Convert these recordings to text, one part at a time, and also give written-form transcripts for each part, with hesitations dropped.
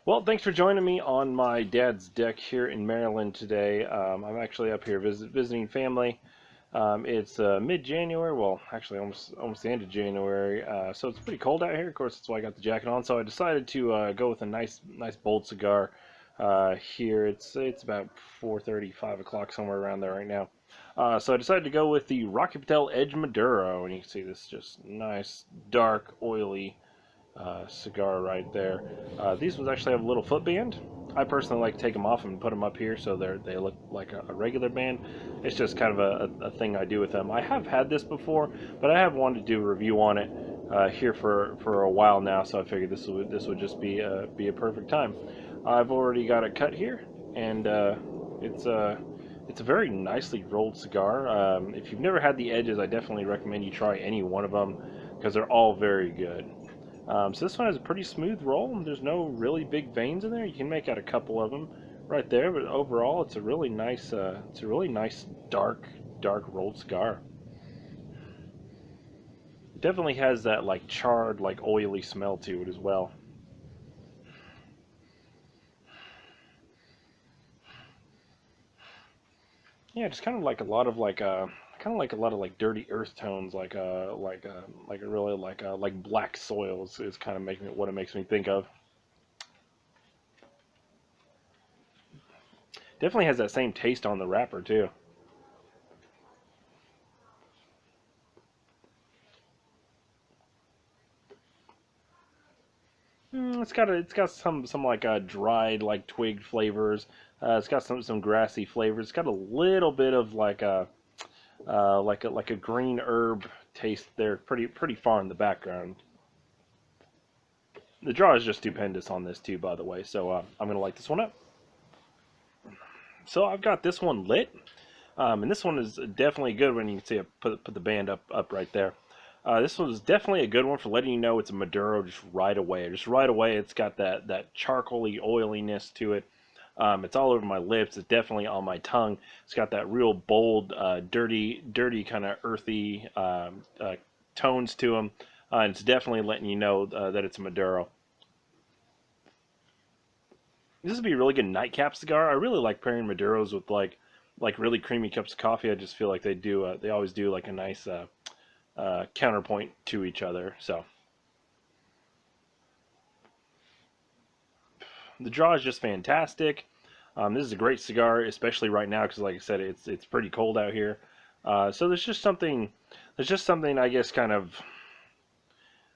Well, thanks for joining me on my dad's deck here in Maryland today. I'm actually up here visiting family. It's mid-January, well, actually almost the end of January, so it's pretty cold out here. Of course, that's why I got the jacket on. So I decided to go with a nice bold cigar here. It's about 4:30, 5 o'clock, somewhere around there right now. So I decided to go with the Rocky Patel Edge Maduro, and you can see this just nice, dark, oily cigar right there. These ones actually have a little foot band. I personally like to take them off and put them up here so they look like a regular band. It's just kind of a thing I do with them. I have had this before, but I have wanted to do a review on it here for a while now, so I figured this would just be a perfect time. I've already got it cut here, and it's a very nicely rolled cigar. If you've never had the edges, I definitely recommend you try any one of them because they're all very good. So this one has a pretty smooth roll, and there's no really big veins in there. You can make out a couple of them right there, but overall, it's a really nice dark rolled cigar. It definitely has that like charred, like oily smell to it as well. Yeah, just kind of like a lot of kind of like a lot of like dirty earth tones, like a really like black soils is kind of making it what it makes me think of. Definitely has that same taste on the wrapper too. It's got some like dried like twig flavors. It's got some grassy flavors. It's got a little bit of like a green herb taste there, pretty far in the background. The draw is just stupendous on this too, by the way. So I'm gonna light this one up. So I've got this one lit, and this one is definitely good when you can see it. Put the band up right there. This one is definitely a good one for letting you know it's a Maduro just right away. Just right away, it's got that charcoaly oiliness to it. It's all over my lips. It's definitely on my tongue. It's got that real bold, dirty kind of earthy tones to them. And it's definitely letting you know that it's a Maduro. This would be a really good nightcap cigar. I really like pairing Maduros with like really creamy cups of coffee. I just feel like they always do like a nice counterpoint to each other. So the draw is just fantastic. This is a great cigar, especially right now because, like I said, it's pretty cold out here. So there's just something I guess kind of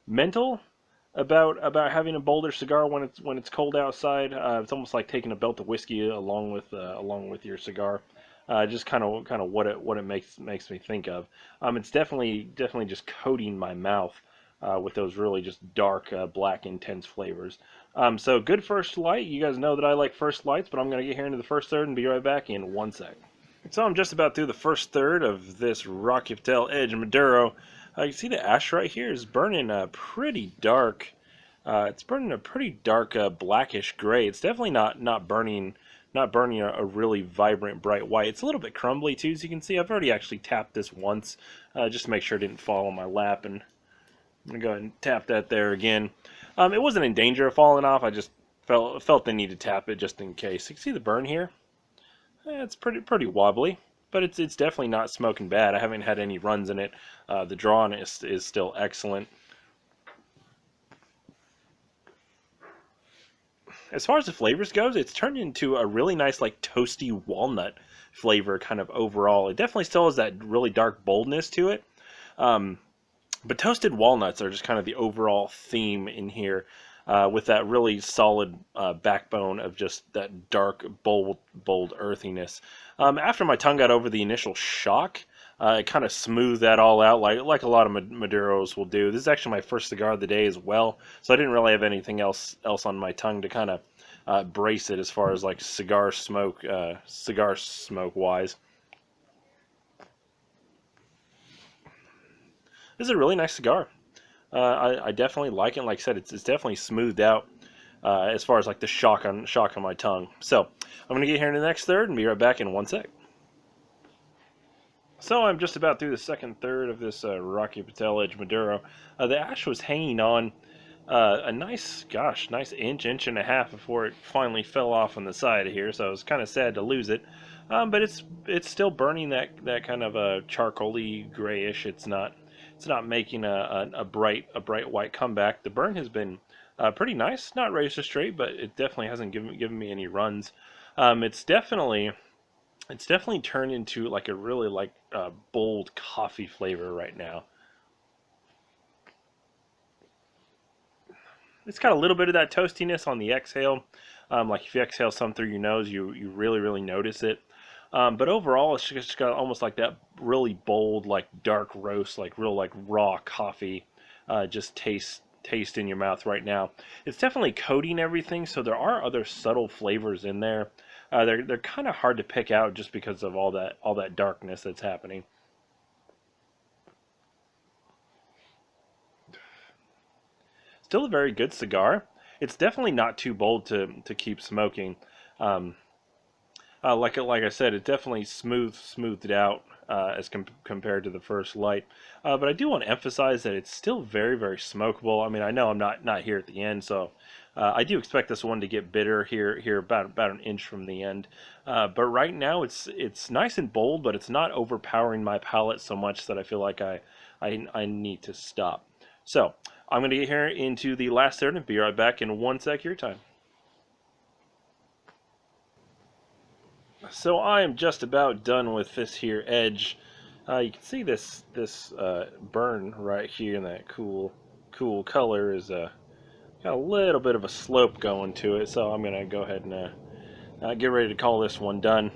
mental about having a bolder cigar when it's cold outside. It's almost like taking a belt of whiskey along with your cigar. Just kind of what it makes me think of. It's definitely just coating my mouth with those really just dark black intense flavors. So good first light. You guys know that I like first lights, but I'm gonna get here into the first third and be right back in 1 sec. So I'm just about through the first third of this Rocky Patel Edge Maduro. You see the ash right here is burning pretty dark. It's burning a pretty dark blackish gray. It's definitely not burning a really vibrant bright white. It's a little bit crumbly too, as you can see. I've already actually tapped this once just to make sure it didn't fall on my lap, and I'm gonna go ahead and tap that there again. It wasn't in danger of falling off. I just felt the need to tap it just in case. You can see the burn here. It's pretty wobbly, but it's definitely not smoking bad. I haven't had any runs in it. The draw on it is still excellent. As far as the flavors goes, it's turned into a really nice like toasty walnut flavor kind of overall. It definitely still has that really dark boldness to it. Um, but toasted walnuts are just kind of the overall theme in here, with that really solid backbone of just that dark, bold earthiness. After my tongue got over the initial shock, it kind of smoothed that all out, like a lot of Maduros will do. This is actually my first cigar of the day as well, so I didn't really have anything else on my tongue to kind of brace it as far as like cigar smoke wise. This is a really nice cigar. I definitely like it. Like I said, it's definitely smoothed out as far as like the shock on my tongue. So I'm gonna get here in the next third and be right back in 1 sec. So I'm just about through the second third of this Rocky Patel Edge Maduro. The ash was hanging on a nice, gosh, nice inch and a half before it finally fell off on the side here. So I was kind of sad to lose it. But it's still burning that kind of a charcoaly grayish. It's not making a bright white comeback. The burn has been pretty nice, not razor straight, but it definitely hasn't given me any runs. It's definitely turned into like a really like bold coffee flavor right now. It's got a little bit of that toastiness on the exhale. Like if you exhale some through your nose, you really notice it. But overall, it's just got almost like that really bold, like dark roast, like real like raw coffee, just taste in your mouth right now. It's definitely coating everything, so there are other subtle flavors in there. They're kind of hard to pick out just because of all that darkness that's happening. Still a very good cigar. It's definitely not too bold to keep smoking. Um, like I said, it definitely smoothed it out as compared to the first light. But I do want to emphasize that it's still very smokable. I mean, I know I'm not here at the end, so I do expect this one to get bitter here about an inch from the end. But right now it's nice and bold, but it's not overpowering my palate so much that I feel like I need to stop. So I'm going to get here into the last third and be right back in 1 sec your time. So I am just about done with this here edge. You can see this burn right here, and that cool color is got a little bit of a slope going to it. So I'm gonna go ahead and get ready to call this one done.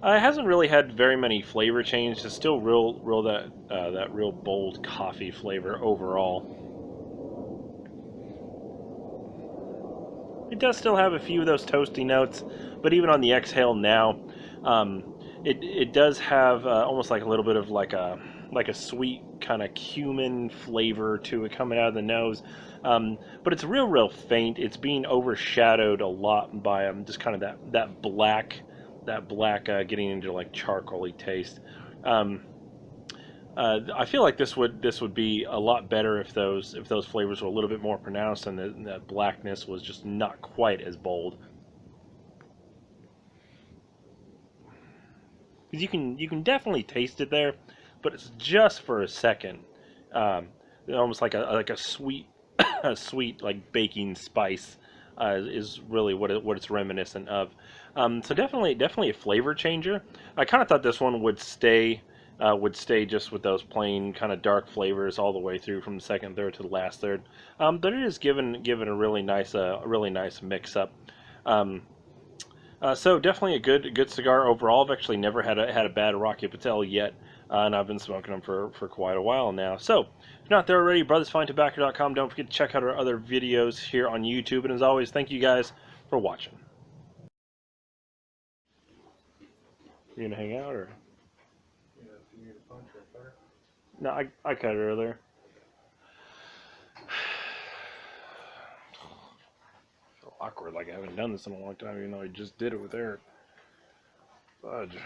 It hasn't really had very many flavor changes. It's still real that real bold coffee flavor overall. It does still have a few of those toasty notes, but even on the exhale now, um, it does have almost like a little bit of like a sweet kind of cumin flavor to it coming out of the nose. But it's real faint. It's being overshadowed a lot by just kind of that black getting into like charcoaly taste. Um, I feel like this would be a lot better if those flavors were a little bit more pronounced and that blackness was just not quite as bold. Because you can definitely taste it there, but it's just for a second. Um, Almost like a sweet a sweet like baking spice is really what it's reminiscent of. So definitely a flavor changer. I kind of thought this one would stay just with those plain kind of dark flavors all the way through from the second third to the last third. But it is given a really nice mix up. Um, so definitely a good cigar overall. I've actually never had a bad Rocky Patel yet, and I've been smoking them for quite a while now. So if you're not there already, brothersfinetobacco.com. Don't forget to check out our other videos here on YouTube. And as always, thank you guys for watching. You gonna hang out or? No, I cut it earlier. Feel awkward, like I haven't done this in a long time, even though I just did it with Eric. Fudge.